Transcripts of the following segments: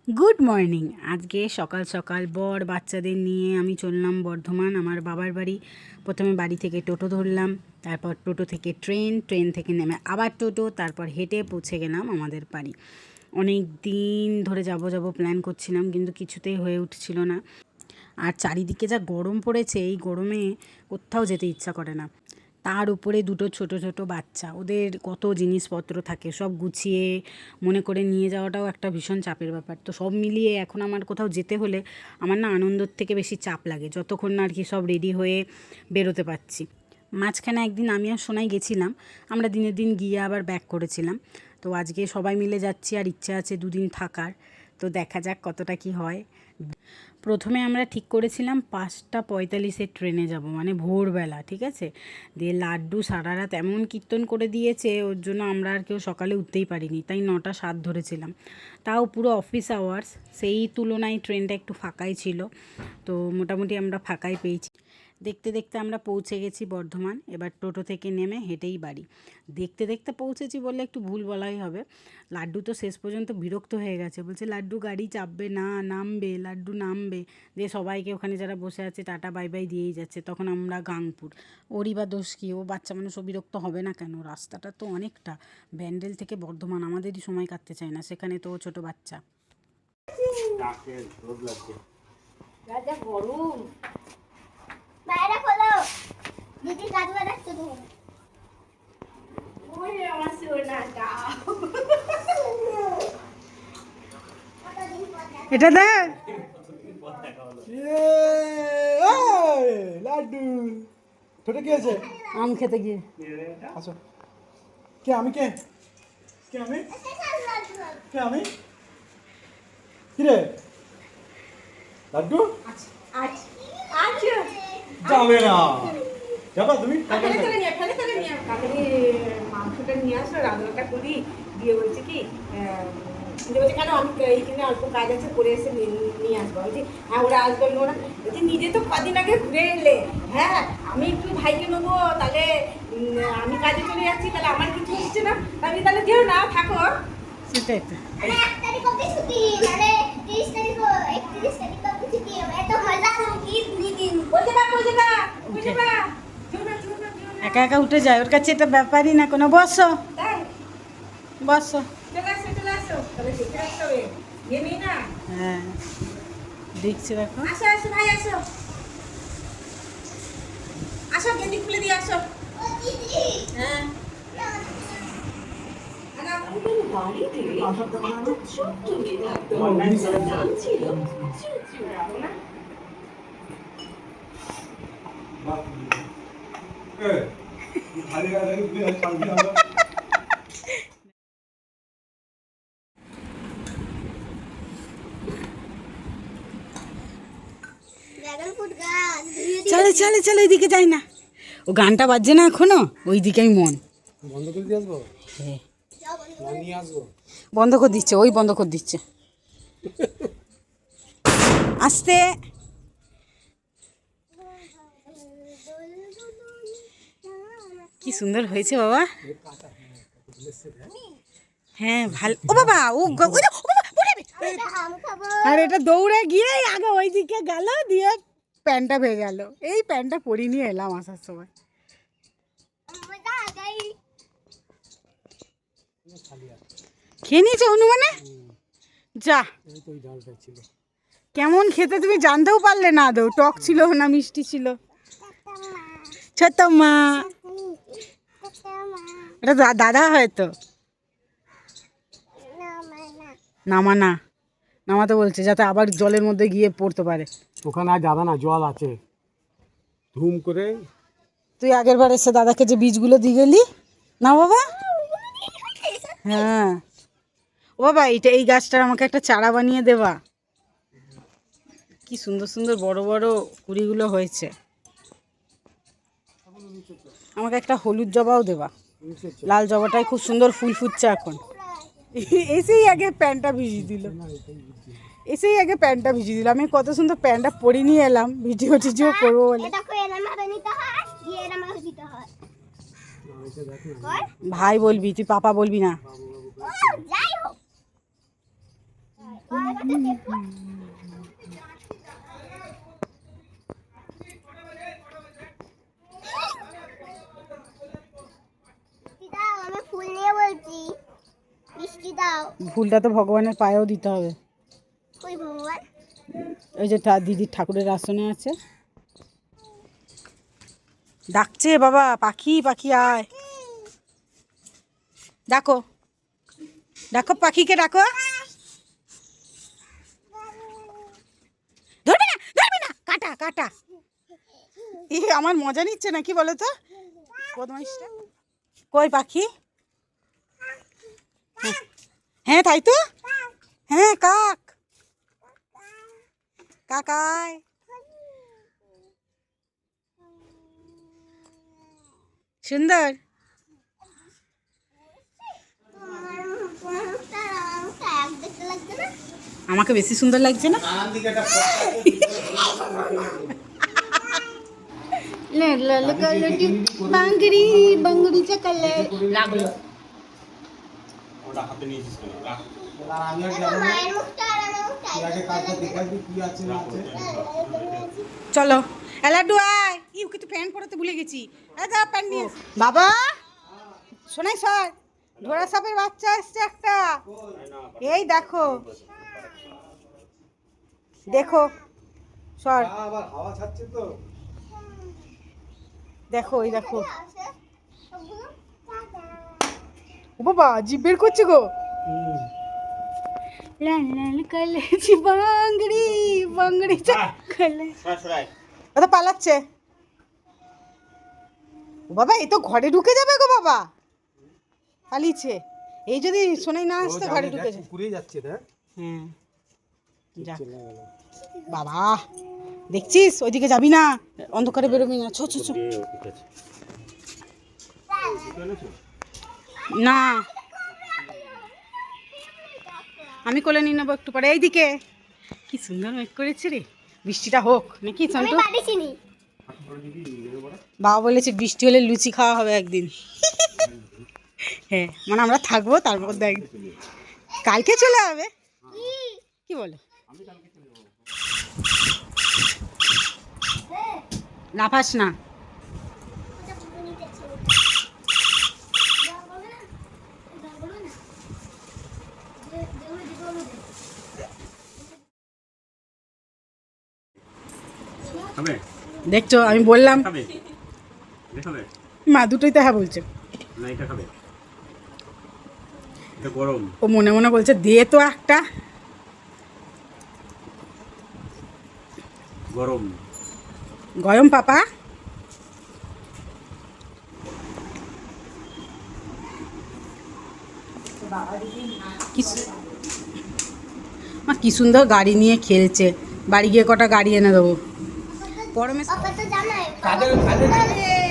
Good morning. আজকে সকাল সকাল বর বাচ্চাদের নিয়ে আমি চললাম বর্ধমান আমার বাবার বাড়ি। প্রথমে বাড়ি থেকে টোটো ধরলাম, তারপর টোটো থেকে ট্রেন থেকে নেমে আবার টোটো, তারপর হেঁটে পৌঁছে গেলাম আমাদের বাড়ি। অনেক দিন ধরে যাব প্ল্যান করছিলাম, কিন্তু কিছুতেই হয়ে উঠছিল না। আর চারিদিকে যা গরম পড়েছে, এই গরমে কোথাও যেতে ইচ্ছা করে না। তার উপরে দুটো ছোট ছোট বাচ্চা, ওদের কত জিনিসপত্র থাকে, সব গুছিয়ে মনে করে নিয়ে যাওয়াটাও একটা ভীষণ চাপের ব্যাপার। তো সব মিলিয়ে এখন আমার কোথাও যেতে হলে আমার না আনন্দর থেকে বেশি চাপ লাগে, যতক্ষণ না আর কি সব রেডি হয়ে বেরোতে পারছি। মাঝখানে একদিন আমি আর সোনাই গেছিলাম, আমরা দিনের দিন গিয়ে আবার ব্যাক করেছিলাম। তো আজকে সবাই মিলে যাচ্ছি, আর ইচ্ছা আছে দুদিন থাকার। তো দেখা যাক কতটা কি হয়। প্রথমে আমরা ঠিক করেছিলাম 5:45 ট্রেনে যাব, মানে ভোরবেলা, ঠিক আছে। দিয়ে লাড্ডু সারা রাত এমন কীর্তন করে দিয়েছে, ওর জন্য আমরা আর কেউ সকালে উঠতেই পারিনি, তাই 9:07 ধরেছিলাম। তাও পুরো অফিস আওয়ার্স, সেই তুলনায় ট্রেনটা একটু ফাঁকাই ছিল। তো মোটামুটি আমরা ফাঁকাই পেয়েছি। দেখতে দেখতে আমরা পৌঁছে গেছি বর্ধমান। এবার টোটো থেকে নেমে হেঁটেই বাড়ি। দেখতে দেখতে পৌঁছেছি বললে একটু ভুল বলাই হবে। লাড্ডু তো শেষ পর্যন্ত বিরক্ত হয়ে গেছে, বলছে লাড্ডু গাড়ি চাপবে না, নামবে, লাড্ডু নামবে। দিয়ে সবাইকে ওখানে যারা বসে আছে টাটা বাই বাই দিয়েই যাচ্ছে। তখন আমরা গাংপুর। ওরই বা দোষ কী, ও বাচ্চা মানুষ, ও বিরক্ত হবে না কেন? রাস্তাটা তো অনেকটা, ব্যান্ডেল থেকে বর্ধমান আমাদেরই সময় কাটতে চায় না, সেখানে তো ও ছোটো বাচ্চা। গরম বাইরে খোলো, দিদি কাজ বাড়াচ্ছে তুমি। ওই আমার সোনাটা, এটা দে লাড্ডু ছোট কি আছে? আম খেতে গিয়ে। আচ্ছা, কে আমি? কে কে আমি? কে আমি? কি রে লাড্ডু? যাবে না, যাবা তুমি? মাংসটা নিয়ে আসো, রান্নাটা করি। দিয়ে বলছে কি বলছে কেন, আমি এইখানে অল্প কাজ আছে, করে এসে নিয়ে আসবো। বলছি হ্যাঁ, ওরা আসবে ওরা। বলছি নিজে তো কদিন আগে ঘুরে এলে, হ্যাঁ আমি একটু ভাইকে নেবো, তাহলে আমি কাজে চলে যাচ্ছি, তাহলে আমার কিছু হচ্ছে না, আমি তাহলে যেও না, থাকো। সেটাই তো। একা একা উঠে যায়, ওর কাছে এটা ব্যাপারই না কোনো। বসো বসো। হ্যাঁ দেখছি, দেখো। আসো আসো ভাই, আসো আসো, গেঞ্জি খুলে দিয়ে আসো। হ্যাঁ চলে চলে চলে, ওইদিকে যাই না, ও গানটা বাজছে না এখনো, ওইদিকেই মন। বন্ধ করে দিয়ে আসবো? হ্যাঁ নিয়ে আসবো। বন্ধ করে দিচ্ছে, ওই বন্ধ করে দিচ্ছে। আস্তে। কি সুন্দর হয়েছে বাবা। হ্যাঁ ভালো। ও বাবা, ও আর এটা দৌড়ে গিয়ে আগে ওইদিকে গেল, দিয়ে প্যান্টটা ভেঙে গেল। এই প্যান্টটা পরি নিয়ে এলাম আসার সময়। খেয়ে নিয়েছো হনুমানে? যা, কেমন খেতে তুমি জানতেও পারলে না, আদৌ টক ছিল না মিষ্টি ছিল? ছোট মা, এটা দাদা হয়তো। নামানা, নামাতে বলছে যাতে আবার জলের মধ্যে গিয়ে পড়তে পারে। ওখানে আর যাবে না, জল আছে ধুম করে। তুই আগের বার এসে দাদাকে যে বীজগুলো দিয়ে গেলি না বাবা। হ্যাঁ ও বাবা, এই গাছটার আমাকে একটা চারা বানিয়ে দেবা। কি সুন্দর সুন্দর বড় বড় কুড়িগুলো হয়েছে। আমাকে একটা হলুদ জবাও দেবা, লাল জবাটাই খুব সুন্দর ফুল ফুটছে এখন। এসেই আগে প্যান্টটা ভিজিয়ে দিল, আমি কত সুন্দর প্যান্টটা পরে নিয়ে এলাম ভিডিও টিডিও করবো বলে। ভাই বলবি, তুই পাপা বলবি না। আমি ফুল নিয়ে বলছি, মিষ্টি দাও। ফুলটা তো ভগবানের পায়েও দিতে হবে। ওই ভগবান, ওই যে দিদির ঠাকুরের আসনে আছে। ডাকছে বাবা, পাখি পাখি আয়। ডাকো ডাকো, পাখিকে ডাকো। ধরবে না ধরবে না, কাটা কাটা। আমার মজা নিচ্ছে নাকি বলো তো বদমাইশটা। কই পাখি? হ্যাঁ তাই তো, হ্যাঁ কাক কাকায়। সুন্দর। দেখতে লাগছে না? আমাকে বেশি সুন্দর লাগছে না? বাঙ্গড়ি বাঙ্গড়ি চাকালে লাগলো। মায়ের মুখটা আর আমার চলো এলাডু আয়। ওকে তো প্যান্ট পরাতে ভুলে গেছি। যা প্যান্ট নিয়ে বাবা। শোনাই সর, ঘোড়া সাপের বাচ্চা এসছে একটা। এই দেখো দেখো সর, দেখো এই দেখো। ও বাবা জিভ বের করছে গো। লাল লাল কালেছি বাঙ্গড়ি বাঙ্গড়ি চাকালে। ও তো পালাচ্ছে। ও বাবা এই তো ঘরে ঢুকে যাবে গো বাবা, পালিয়েছে। এই যদি শোনাই না আসতে ঘরে ঢুকে যাবে। পুকুরে যাচ্ছে রে। হ্যাঁ যাক বাবা, দেখছিস ওইদিকে যাবি না, অন্ধকারে বেরোবি না। ছো ছো ছো। না আমি কোলে নিয়ে নেবো একটু পরে। এইদিকে কি সুন্দর মেঘ করেছে রে, বৃষ্টিটা হোক নাকি সন্টু? পারিসিনি। বাবা বলেছে বৃষ্টি হলে লুচি খাওয়া হবে একদিন। হ্যাঁ মানে আমরা থাকবো, তারপর দেখ কালকে চলে যাবে। কি বলো? লাফাস না। দেখছো আমি বললাম মা দুটোই তো হ্যাঁ বলছে। ও মনে মনে বলছে দে তো একটা। গরম গরম পাপা। কি সুন্দর গাড়ি নিয়ে খেলছে। বাড়ি গিয়ে কটা গাড়ি এনে দেবো। গরমে পাপা তো জানাই। কাদের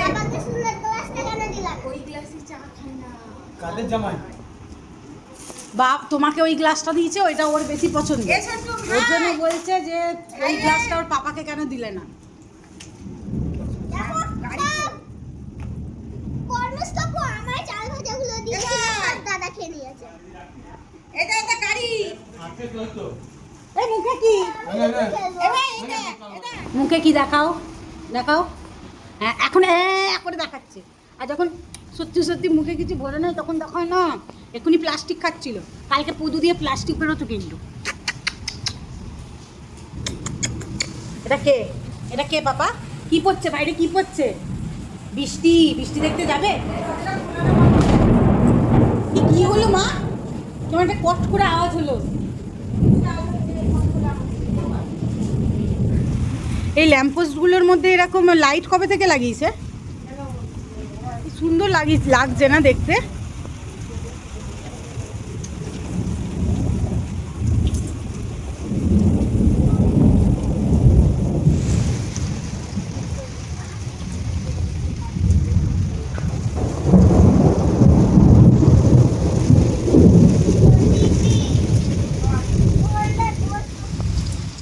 বাবাকে সুন্দর গ্লাসটা কেন দিলা? ওই গ্লাসে চা খাই না। কাদের জামাই? বাপ তোমাকে ওই গ্লাসটা দিয়েছে, ওইটা ওর বেশি পছন্দ। ওর জন্য বলছে যে ওই গ্লাসটা ওর পাপাকে কেন দিলে না। কর্মস্থপ আমার চাল ভাজাগুলো দিয়েছিল, সব দাদা খেয়ে নিয়েছে। এটা এটা গাড়ি। এই মুখে কি? মুখে কি দেখাও দেখাও। হ্যাঁ এখন করে দেখাচ্ছে, আর যখন সত্যি সত্যি মুখে কিছু ভরে নেয় তখন দেখায় না। এখনই প্লাস্টিক খাচ্ছিল, কালকে পুদু দিয়ে প্লাস্টিক বেরোতো কিন্তু। এটা কে? এটা কে বাবা? কি পড়ছে বাইরে, কি পড়ছে? বৃষ্টি বৃষ্টি দেখতে যাবে? কি হলো মা? তোমার একটা কট করে আওয়াজ হলো। এই ল্যাম্পপোস্টগুলোর মধ্যে এরকম লাইট কবে থেকে লাগিয়েছে? সুন্দর লাগছে না দেখতে?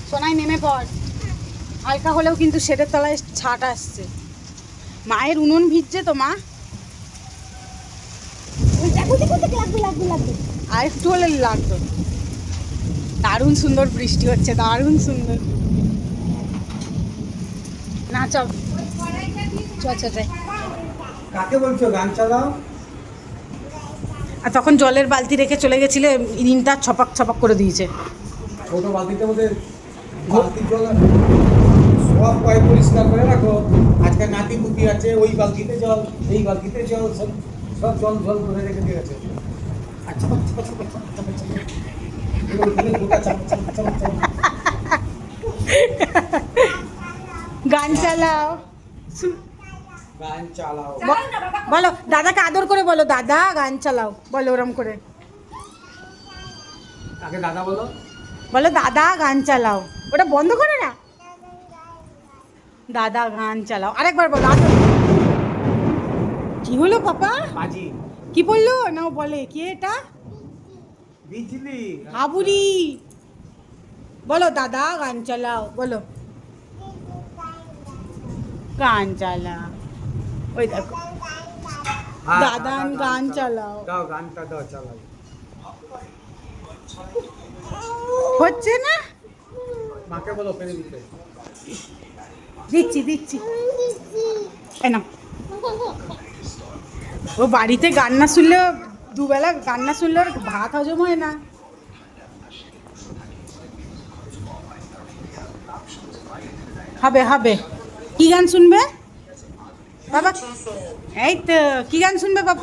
সোনাই নেমে পড়, হালকা হলেও কিন্তু শেডের তলায় ছাট আসছে। মায়ের উনুন ভিজছে তো মা, আর একটু হলে লাগতো। দারুণ সুন্দর বৃষ্টি হচ্ছে, দারুণ সুন্দর। না চল চল। কাকে বলছো গান চালাও? আর তখন জলের বালতি রেখে চলে গেছিলে, রিনটা ছপাক ছপাক করে দিয়েছে। ছোট বালতিতে মধ্যে বালতির জল সব পায়ে পরিষ্কার করে রাখো। আজকে নাতি পুতি আছে, ওই বালতিতে জল, এই বালতিতে জল, সব সব জল জল করে রেখে দিয়েছে। আচ্ছা গান চালাও। গান চালাও। বলো দাদাকে আদর করে বলো, দাদা গান চালাও, বলো ওরম করে আগে দাদা বলো। বলো দাদা গান চালাও। ওটা বন্ধ করে না, দাদা গান চালাও। আরেকবার বলো আদর। কি হলো পাপা? বাজি কি বললো না ও বলে কি এটা? বিজলি হাবুড়ি। বলো দাদা গান চালাও, বলো গান চালাও। ওই দেখো হ্যাঁ, দাদা গান চালাও। দাও গানটা দাও চালাও। হচ্ছে না, মাকে বলো ফেলে দিতে। দিচ্ছি এই নাও। ও বাড়িতে গান না শুনলেও, দুবেলা গান না শুনলে ওর ভাত হজম হয় না। হবে কি গান শুনবে বাবা? এই তো কি গান শুনবে বাবা?